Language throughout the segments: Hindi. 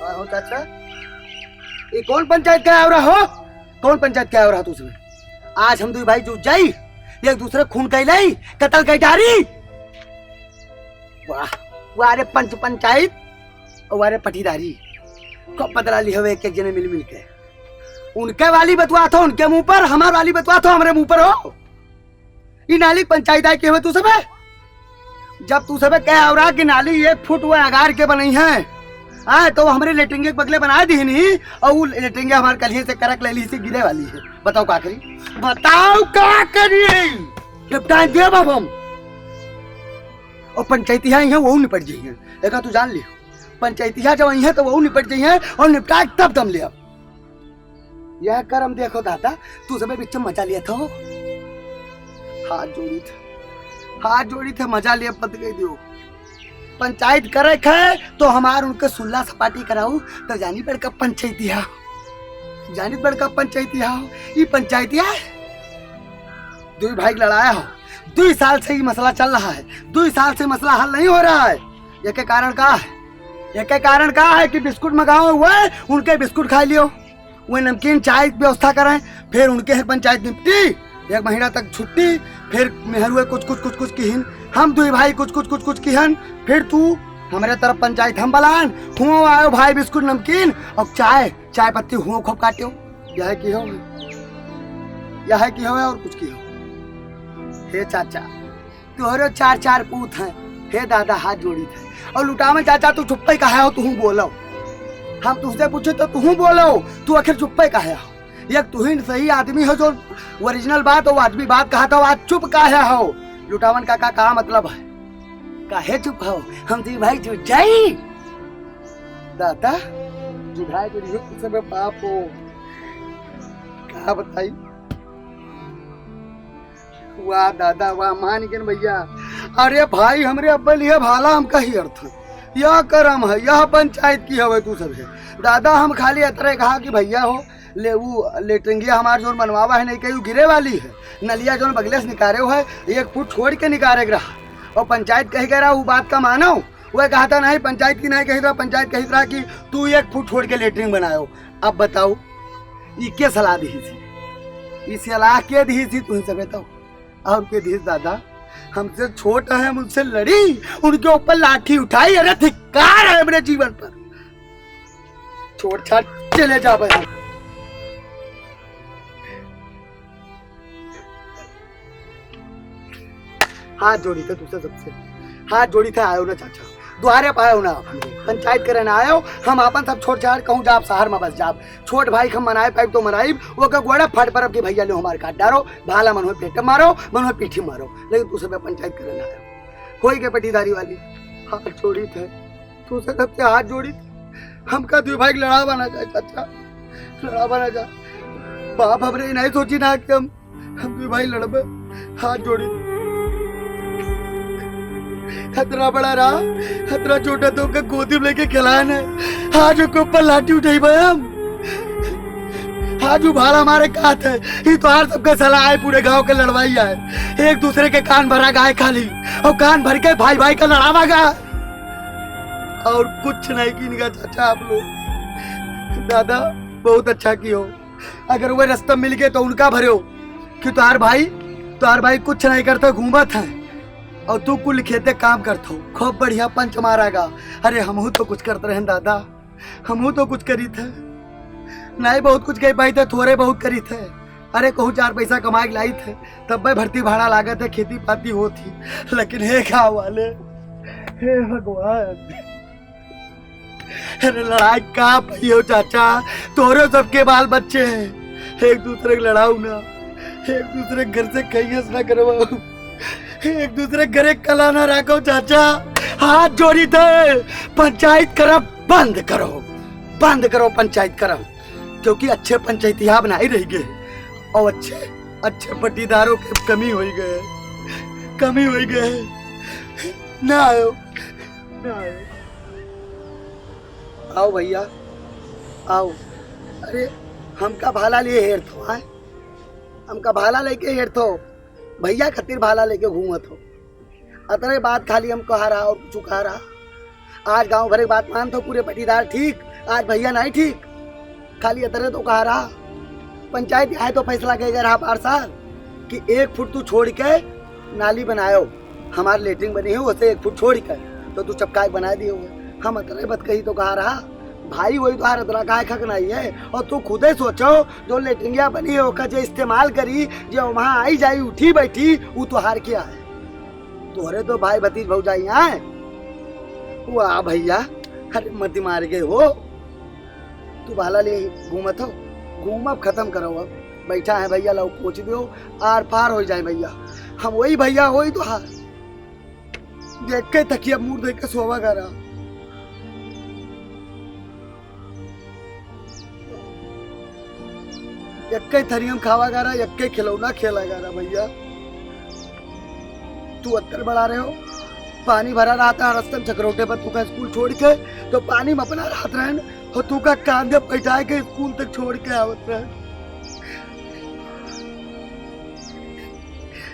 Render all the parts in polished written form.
हो चाचा, ये कौन पंचायत का आवरा हो? कौन पंचायत का आवरा तू उसमें? आज हम दो भाई जुट जाई, एक दूसरे खून कैलाई, कत्ल कैटारी। वाह वाह रे पंच पंचायत और वारे पटीदारी कब बदला ली हवे एक एक जने मिल मिल के। उनके वाली बतवा तो उनके मुंह पर, हमार वाली बतवा तो हमारे मुंह पर हो। ये नाली पंचायत है के तू सब जब तू सब कह आवरा कि नाली 1 फुट वो अगार के बनी है तो हमारे लेटरिंग के बगले बना दी नहीं और वो लेटरिंग हमारे कलिए से करक ले ली से गिरे वाली है। बताओ क्या करी, बताओ क्या करिए? निपटा दे बाब हम और पंचायतिया है वो निपट जाइए। एक तू जान लियो पंचायतिया जब आई है तो वो निपट जाइए और निपटा तब दम लिया। यह कर्म देखो दादा, तू सब बीच में मजा लिया था, हाथ जोड़ी थे मजा लिया पत गई दियो। पंचायत करे है तो हमार उनके सुल्ला सपाटी कराऊ तो जानी बड़का पंचायतिया, जानी बड़का पंचायतिया हो। ये पंचायतिया दो भाई लड़ाया हो, 2 साल से ये मसला चल रहा है, 2 साल से मसला हल नहीं हो रहा है। ये के कारण का है? ये के कारण का है कि बिस्कुट मंगाओ हुए उनके बिस्कुट खा लियो, वो नमकीन चाय की व्यवस्था करें, फिर उनके पंचायत निपटी, 1 महीना तक छुट्टी, फिर मेहरुए कुछ किहन, हम 2 भाई कुछ किहन, फिर तू हमारे तरफ पंचायत हम बलान हुओ आयो भाई बिस्कुट नमकीन और चाय पत्ती हुओ खूब काटियो। यह की हो और कुछ की हो। हे चाचा तोहरे 4 पूत हैं, हे दादा हाथ जोड़ी थे और लुटावे चाचा तू चुप्पे कहा हो, तू बोलो हम तुझसे पूछे तो तू बोलो, तू आखिर चुप्पे कहा हो? एक तू ही सही आदमी हो जो ओरिजिनल बात और आदमी बात कहा था, आज चुप काहे हो? लुटावन का का मतलब है? काहे चुप हो? हम ती भाई जुट जाई दादा, जुढ़ाई जुड़ी हो सब पाप हो, क्या बताई? वाह दादा वाह, मान गए भैया। अरे भाई हमरे अब्बल लिए भाला हम कही अर्थ, यह कर्म है, यह पंचायत की हवे तू सब है दादा। हम खाली अतरे कहा कि भैया हो ले वो लेटरिंगिया हमारे जो बनवावा है नहीं कहीं गिरे वाली है, नलिया जो बगले से निकारे हो है 1 फुट छोड़ के निकारे रहा और पंचायत कही कह रहा वो बात का मानो। वह कहा था नहीं पंचायत की नहीं कही था, पंचायत कही था कि तू 1 फुट छोड़ के लेटरिंग बनायो। अब बताओ ये क्या सलाह दी थी? इस सलाह के दी थी तुम सब बताओ? और के दी दादा, हमसे छोटा है मुझसे लड़ी, उनके ऊपर लाठी उठाई, अरे धिक्कार है मेरे जीवन पर। छोड़ छाड़ चले जा भाई। हाथ जोड़ी थे तुझसे, सबसे हाथ जोड़ी थे, आयो ना चाचा द्वारे पायो ना पंचायत करे ना आयो। हम अपन सब छोड़ छाड़ कहूँ जाप शहर में बस जाप, छोट भाई हम मनाए पाइप तो मनाई वो का गोड़ा फट पर के भैया ले हमारे काट डारो, भाला मन हो पेट मारो, मन हो पीठी मारो, लेकिन तू सब पंचायत करे ना आयो। कोई के पटीदारी वाली हाथ जोड़ी थे तू सबसे हाथ जोड़ी थे। हम का 2 भाई लड़ा बना जाए चाचा, लड़ा बना जा बाप हमरे नहीं सोची ना कि हम 2 भाई लड़बे। हाथ जोड़ी खतरा बड़ा रहा, खतरा छोटा तो का गोदी में लेके खिलाना है, आज के ऊपर लाठी उठाई भाई हम, आज भाला हमारे कात है। ये तो हर सबका सलाह है, पूरे गांव के लड़वाई है, एक दूसरे के कान भरा गाय खाली और कान भर के भाई भाई का लड़ावागा और कुछ नहीं की चाचा। आप लोग दादा बहुत अच्छा कियो, अगर वो रास्ता मिल गए तो उनका भरो कि तुम्हार भाई कुछ नहीं करता, घूमत है और तू कुल खेते काम करता हो, खूब बढ़िया पंच मारागा। अरे हमहू तो कुछ करते रहे दादा, हमहू तो कुछ करी थे, नहीं बहुत कुछ कह पाई थे, थोड़े बहुत करी थे। अरे कहूँ 4 पैसा कमा के लाई थे तब भाई भर्ती भाड़ा लागत है, खेती पाती होती, लेकिन हे गाँव वाले, हे भगवान, अरे लड़ाई का पई हो चाचा, तोरे सबके बाल बच्चे हैं, एक दूसरे को लड़ाऊ ना, एक दूसरे घर से कहीं ना करवाओ, एक दूसरे घरे कला ना रखो चाचा। हाथ जोड़ी थे, पंचायत करब बंद करो पंचायत करब, क्योंकि अच्छे पंचायतिया बनाई रह गए और अच्छे पट्टीदारों के कमी हो गए। ना आयो आओ भैया आओ। अरे हमका भाला लिए हेर थो, हमका भाला लेके हेर थो, भैया खातिर भाला लेके घूमत हो। अतरे बात खाली हम कहा रहा और कुछ कहा रहा। आज गांव भरे बात मान तो पूरे पटीदार ठीक आज भैया नहीं ठीक, खाली इतने तो कहा रहा। पंचायत आए तो फैसला कहेगा रहा बार साल कि 1 फुट तू छोड़ के नाली बनायो, हमारे लेटरिन बनी है उसे 1 फुट छोड़ कर तो तू चपकाए बना दिए हुए। हम इतने बत कही तो कहा रहा भाई वही तो इतना काय खक नहीं है। और तू खुद ही सोचो जो लेटरिंगिया बनी है ओका जो इस्तेमाल करी जो वहाँ आई जाई उठी बैठी वो तो हार क्या है। तोहरे तो भाई भतीज भौजाई आए वाह भैया, अरे मत मार गए हो। तू भाला ले घूमत हो, घूमब खत्म करो। अब बैठा है भैया लो पूछ दो आर पार हो जाए भैया। हम वही भैया वही तो हार देख के तकिया मुंह देख के सोवा करा। यक्के थरियम खावा गारा, यक्के खिलौना खेला गारा भैया। तू अत्तर बढ़ा रहे हो, पानी भरा रहा था रस्तम चक्रोटे पर, तू का स्कूल छोड़ के तो पानी में अपना रात रहन और तू का कांधे बैठा के स्कूल तक छोड़ के आवत रहे।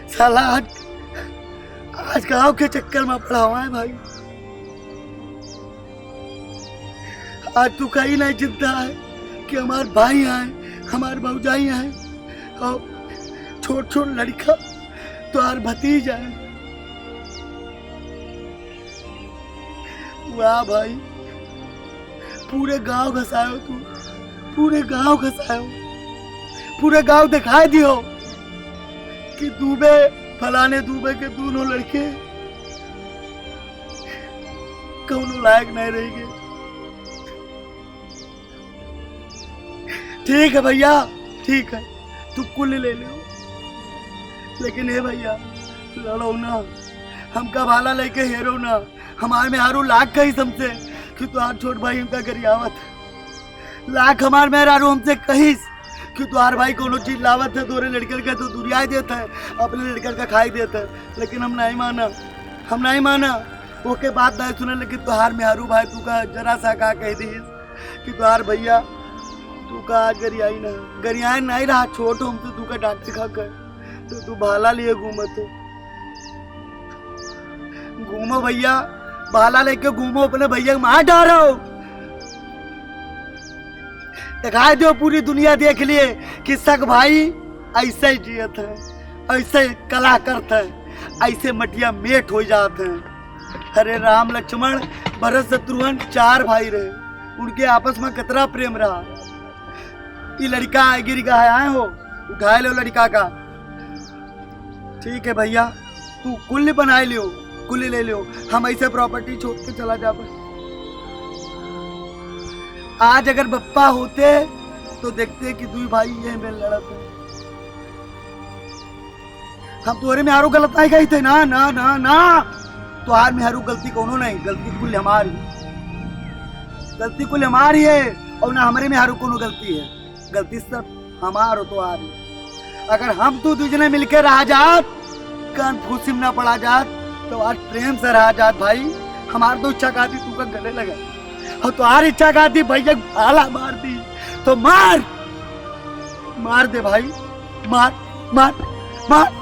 साला आज गाँव के चक्कर में पड़ा हुआ है भाई। आज तू कहीं नहीं चिंता है कि हमारे भाई आए, हमारे भौजाई आए और छोट छोट लड़का तो आर भतीज आए। वाह भाई, पूरे गांव घसायो तू, पूरे गांव घसायो, पूरे गांव दिखाई दियो कि दूबे फलाने दूबे के दोनों लड़के कौनो लायक नहीं रहेंगे। ठीक है भैया ठीक है, तू कुल ले लो, लेकिन हे भैया लड़ो ना, हमका भाला लेके हेरो ना। हमारे में हारू लाख कही समझे कि तुहार छोट भाई उनका गरियावत लाख हमार में हारू हमसे कहीस कि तुहार भाई कोनो चीज लावत है तोरे लड़कर का तो दुरियाई देता है, अपने लड़कर का खाई देता है। लेकिन हम नहीं माना, हम नहीं माना। वो के बात नहीं सुने, लेकिन तुहार में हारू भाई तू का जरा सा का कह दीस कि तुहार भैया तू का आज गरियाई ना, गरियाई नहीं रहा छोट हमसे तू का डांटे खा कर तो तू भाला लिए घूमत घूमो भैया, भाला लेके घूमो, अपने भैया मार डालो, दिखाई दो पूरी दुनिया देख लिए कि सग भाई ऐसे ही जियत है, ऐसे कला करते हैं, ऐसे मटिया मेट हो जाते हैं। अरे राम लक्ष्मण भरत शत्रुघ्न 4 भाई रहे, उनके आपस में कितना प्रेम रहा। ये लड़का गिर गया है, आए हो उठा लो लड़का का। ठीक है भैया तू कुल बना लियो, कुल ले लियो, हम ऐसे प्रॉपर्टी छोड़ के चला जा। आज अगर बप्पा होते तो देखते कि 2 भाई ये में लड़ते। हम तुम्हारे में हारू गलत नहीं गई थे ना ना ना ना, तो हार में हारू गलती कोनो नहीं, गलती कुल हमारी, गलती कुल हमारी है। और ना हमारे में हारू कोनो गलती है, गलती सब हमारो तो आ रही। अगर हम तू दूसरे मिलकर रह जात, कान फूसी में ना पड़ा जात, तो आज प्रेम से रह जात भाई। हमार तो इच्छा कहती तू का गले लगा, और तो आर इच्छा कहती भैया भाला मार दी तो मार, मार दे भाई, मार मार मार।